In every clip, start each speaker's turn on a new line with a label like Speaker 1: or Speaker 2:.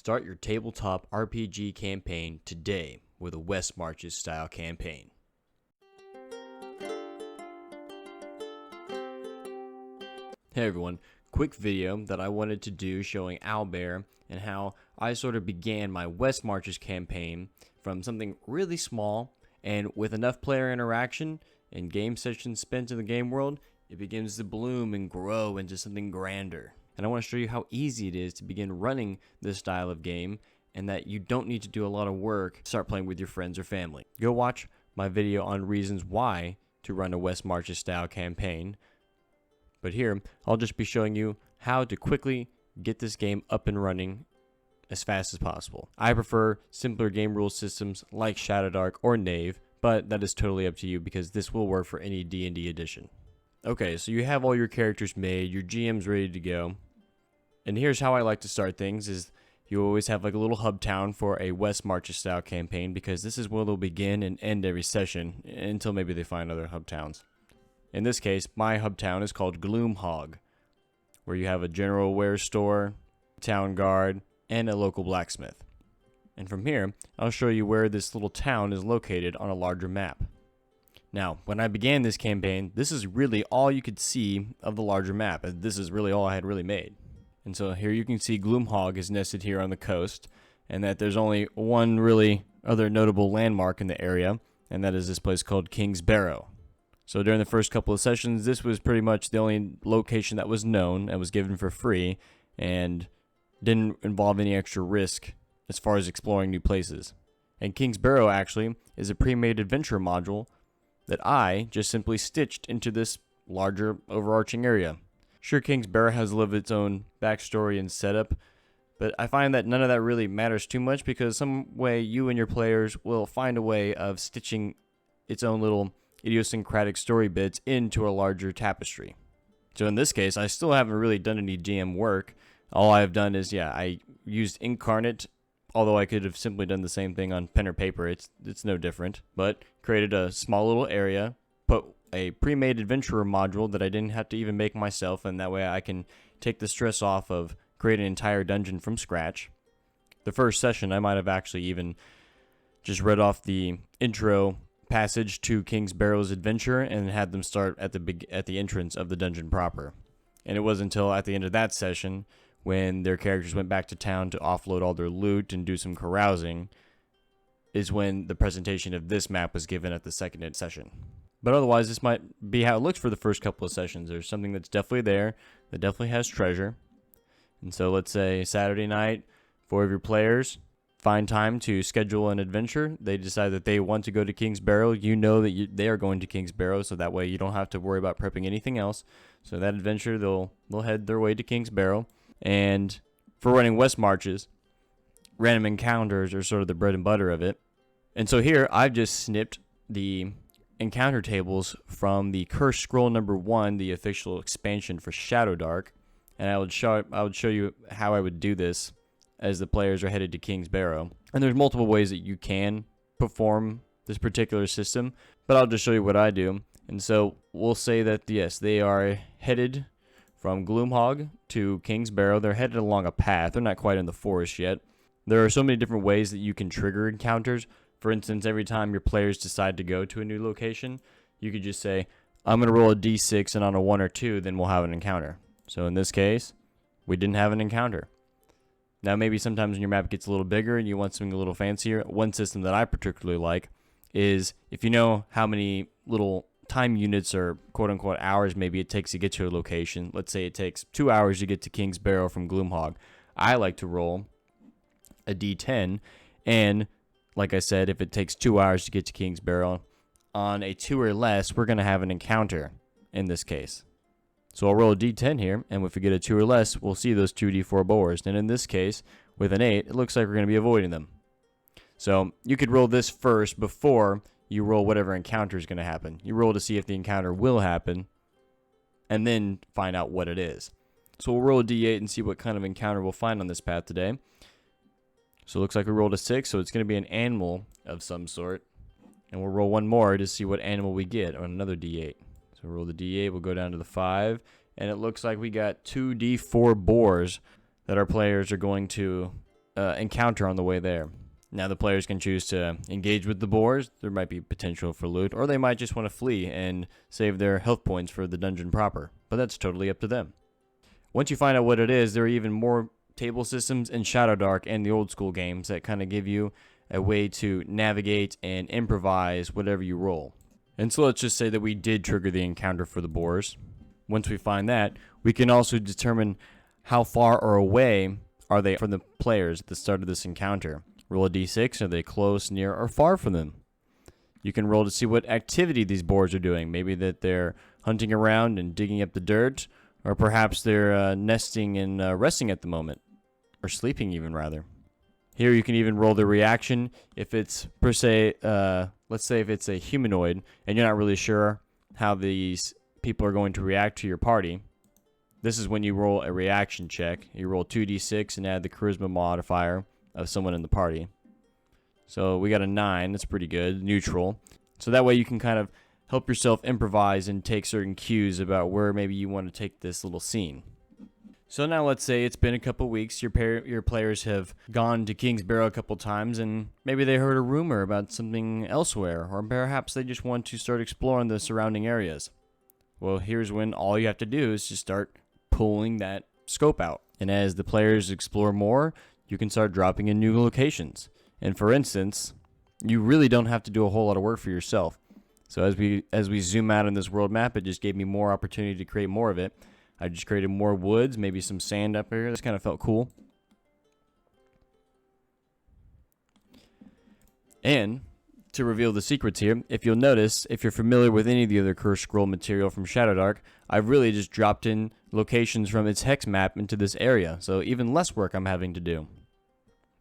Speaker 1: Start your tabletop RPG campaign today with a West Marches style campaign. Hey everyone, quick video that I wanted to do showing Owlbear and how I sort of began my West Marches campaign from something really small, and with enough player interaction and game sessions spent in the game world, it begins to bloom and grow into something grander. And I want to show you how easy it is to begin running this style of game, and that you don't need to do a lot of work to start playing with your friends or family. Go watch my video on reasons why to run a West Marches style campaign. But here, I'll just be showing you how to quickly get this game up and running as fast as possible. I prefer simpler game rule systems like Shadowdark or Knave, but that is totally up to you because this will work for any D&D edition. Okay, so you have all your characters made, your GM's ready to go. And here's how I like to start things is you always have like a little hub town for a West Marches style campaign, because this is where they'll begin and end every session until maybe they find other hub towns. In this case, my hub town is called Gloomhog, where you have a general wares store, town guard, and a local blacksmith. And from here, I'll show you where this little town is located on a larger map. Now, when I began this campaign, this is really all you could see of the larger map, and this is really all I had really made. And so here you can see Gloomhog is nested here on the coast, and that there's only one really other notable landmark in the area, and that is this place called King's Barrow. So during the first couple of sessions, this was pretty much the only location that was known and was given for free, and didn't involve any extra risk as far as exploring new places. And King's Barrow actually is a pre-made adventure module that I just simply stitched into this larger overarching area. Sure, King's Barrow has a little of its own backstory and setup, but I find that none of that really matters too much, because some way you and your players will find a way of stitching its own little idiosyncratic story bits into a larger tapestry. So in this case, I still haven't really done any GM work. All I've done is, I used Incarnate, although I could have simply done the same thing on pen or paper. It's no different, but created a small little area, put a pre-made adventurer module that I didn't have to even make myself, and that way I can take the stress off of creating an entire dungeon from scratch. The first session, I might have actually even just read off the intro passage to King's Barrow's adventure and had them start at the entrance of the dungeon proper. And it wasn't until at the end of that session, when their characters went back to town to offload all their loot and do some carousing, is when the presentation of this map was given at the second session. But otherwise, this might be how it looks for the first couple of sessions. There's something that's definitely there, that definitely has treasure. And so let's say Saturday night, 4 of your players find time to schedule an adventure. They decide that they want to go to King's Barrow. You know that they are going to King's Barrow, so that way you don't have to worry about prepping anything else. So that adventure, they'll head their way to King's Barrow. And for running West Marches, random encounters are sort of the bread and butter of it. And so here, I've just snipped the encounter tables from the Curse Scroll number 1, the official expansion for Shadowdark. And I would show you how I would do this as the players are headed to King's Barrow. And there's multiple ways that you can perform this particular system, but I'll just show you what I do. And so we'll say that, yes, they are headed from Gloomhog to King's Barrow. They're headed along a path. They're not quite in the forest yet. There are so many different ways that you can trigger encounters. For instance, every time your players decide to go to a new location, you could just say, I'm going to roll a d6, and on a 1 or 2, then we'll have an encounter. So in this case, we didn't have an encounter. Now, maybe sometimes when your map gets a little bigger and you want something a little fancier, one system that I particularly like is, if you know how many little time units or quote-unquote hours maybe it takes to get to a location. Let's say it takes 2 hours to get to King's Barrow from Gloomhog. I like to roll a d10, and like I said, if it takes 2 hours to get to King's Barrow, on a 2 or less, we're going to have an encounter in this case. So I'll roll a d10 here, and if we get a 2 or less, we'll see those 2 d4 boars. And in this case, with an 8, it looks like we're going to be avoiding them. So you could roll this first before you roll whatever encounter is going to happen. You roll to see if the encounter will happen, and then find out what it is. So we'll roll a d8 and see what kind of encounter we'll find on this path today. So it looks like we rolled a 6, so it's going to be an animal of some sort. And we'll roll one more to see what animal we get on another d8. So roll the d8, we'll go down to the 5, and it looks like we got 2 d4 boars that our players are going to encounter on the way there. Now the players can choose to engage with the boars. There might be potential for loot, or they might just want to flee and save their health points for the dungeon proper, but that's totally up to them. Once you find out what it is, there are even more table systems in Shadowdark and the old school games that kind of give you a way to navigate and improvise whatever you roll. And so let's just say that we did trigger the encounter for the boars. Once we find that, we can also determine how far or away are they from the players at the start of this encounter. Roll a d6, are they close, near, or far from them? You can roll to see what activity these boars are doing. Maybe that they're hunting around and digging up the dirt, or perhaps they're nesting and resting at the moment, or sleeping even rather. Here you can even roll the reaction if it's per se, let's say if it's a humanoid and you're not really sure how these people are going to react to your party. This is when you roll a reaction check. You roll 2d6 and add the charisma modifier of someone in the party. So we got a 9, that's pretty good, neutral. So that way you can kind of help yourself improvise and take certain cues about where maybe you want to take this little scene. So now let's say it's been a couple weeks, your players have gone to King's Barrow a couple times, and maybe they heard a rumor about something elsewhere, or perhaps they just want to start exploring the surrounding areas. Well, here's when all you have to do is just start pulling that scope out. And as the players explore more, you can start dropping in new locations. And for instance, you really don't have to do a whole lot of work for yourself. So as we zoom out on this world map, it just gave me more opportunity to create more of it. I just created more woods, maybe some sand up here. This kind of felt cool. And to reveal the secrets here, if you'll notice, if you're familiar with any of the other cursed scroll material from Shadowdark, I've really just dropped in locations from its hex map into this area, so even less work I'm having to do.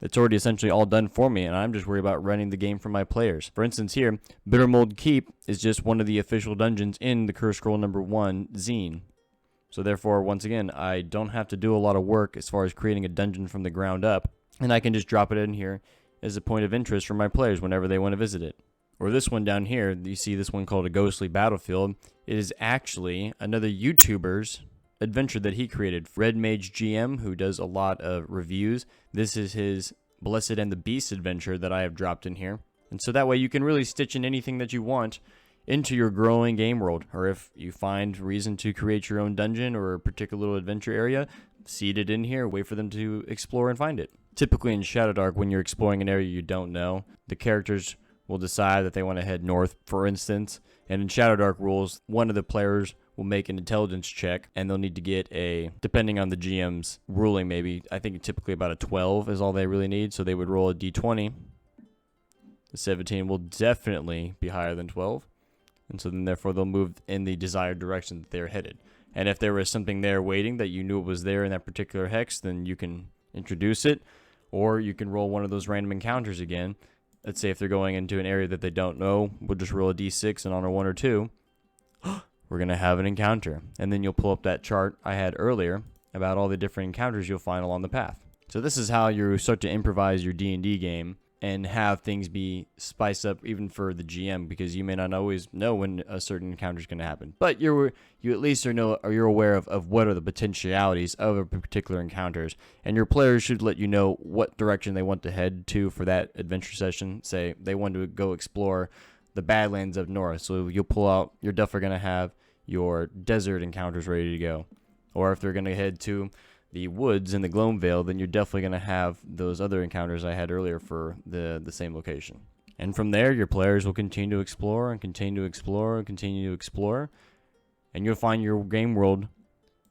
Speaker 1: It's already essentially all done for me, and I'm just worried about running the game for my players. For instance here, Bittermold Keep is just one of the official dungeons in the Cursed Scroll number 1 zine. So therefore, once again, I don't have to do a lot of work as far as creating a dungeon from the ground up, and I can just drop it in here as a point of interest for my players whenever they want to visit it. Or this one down here, you see this one called A Ghostly Battlefield. It is actually another YouTuber's adventure that he created. Red Mage GM, who does a lot of reviews. This is his Blessed and the Beast adventure that I have dropped in here. And so that way you can really stitch in anything that you want into your growing game world. Or if you find reason to create your own dungeon or a particular little adventure area, seed it in here, wait for them to explore and find it. Typically in Shadowdark, when you're exploring an area you don't know, the characters will decide that they want to head north, for instance. And in Shadowdark rules, one of the players will make an intelligence check, and they'll need to get a, depending on the GM's ruling maybe, I think typically about a 12 is all they really need. So they would roll a d20. The 17 will definitely be higher than 12. And so then therefore they'll move in the desired direction that they're headed. And if there was something there waiting that you knew it was there in that particular hex, then you can introduce it, or you can roll one of those random encounters again. Let's say if they're going into an area that they don't know, we'll just roll a d6, and on a 1 or 2, we're going to have an encounter. And then you'll pull up that chart I had earlier about all the different encounters you'll find along the path. So this is how you start to improvise your D&D game and have things be spiced up even for the GM, because you may not always know when a certain encounter is going to happen. But you at least you're aware of what are the potentialities of a particular encounters, and your players should let you know what direction they want to head to for that adventure session. Say they want to go explore the Badlands up north, so you'll pull out, you're definitely going to have your desert encounters ready to go. Or if they're going to head to the woods in the Gloamvale, then you're definitely going to have those other encounters I had earlier for the same location. And from there, your players will continue to explore and continue to explore and continue to explore, and you'll find your game world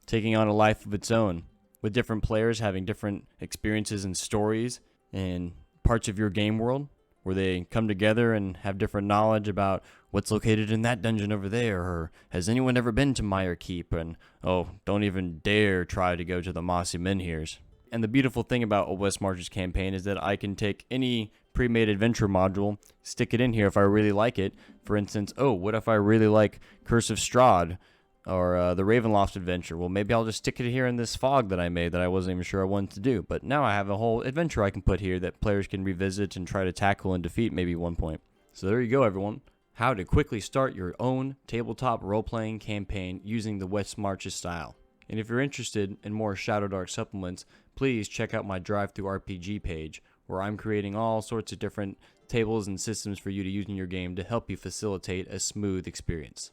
Speaker 1: taking on a life of its own, with different players having different experiences and stories and parts of your game world where they come together and have different knowledge about what's located in that dungeon over there, or has anyone ever been to Mire Keep, and oh, don't even dare try to go to the Mossy Menhirs. And the beautiful thing about a West Marches campaign is that I can take any pre-made adventure module, stick it in here if I really like it. For instance, oh, what if I really like Curse of Strahd, or the Ravenloft adventure? Well, maybe I'll just stick it here in this fog that I made that I wasn't even sure I wanted to do. But now I have a whole adventure I can put here that players can revisit and try to tackle and defeat maybe at one point. So there you go, everyone. How to quickly start your own tabletop role-playing campaign using the West Marches style. And if you're interested in more Shadowdark supplements, please check out my Drive Through RPG page, where I'm creating all sorts of different tables and systems for you to use in your game to help you facilitate a smooth experience.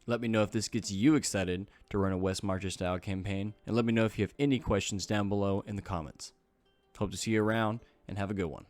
Speaker 1: Let me know if this gets you excited to run a West Marches style campaign, and let me know if you have any questions down below in the comments. Hope to see you around, and have a good one.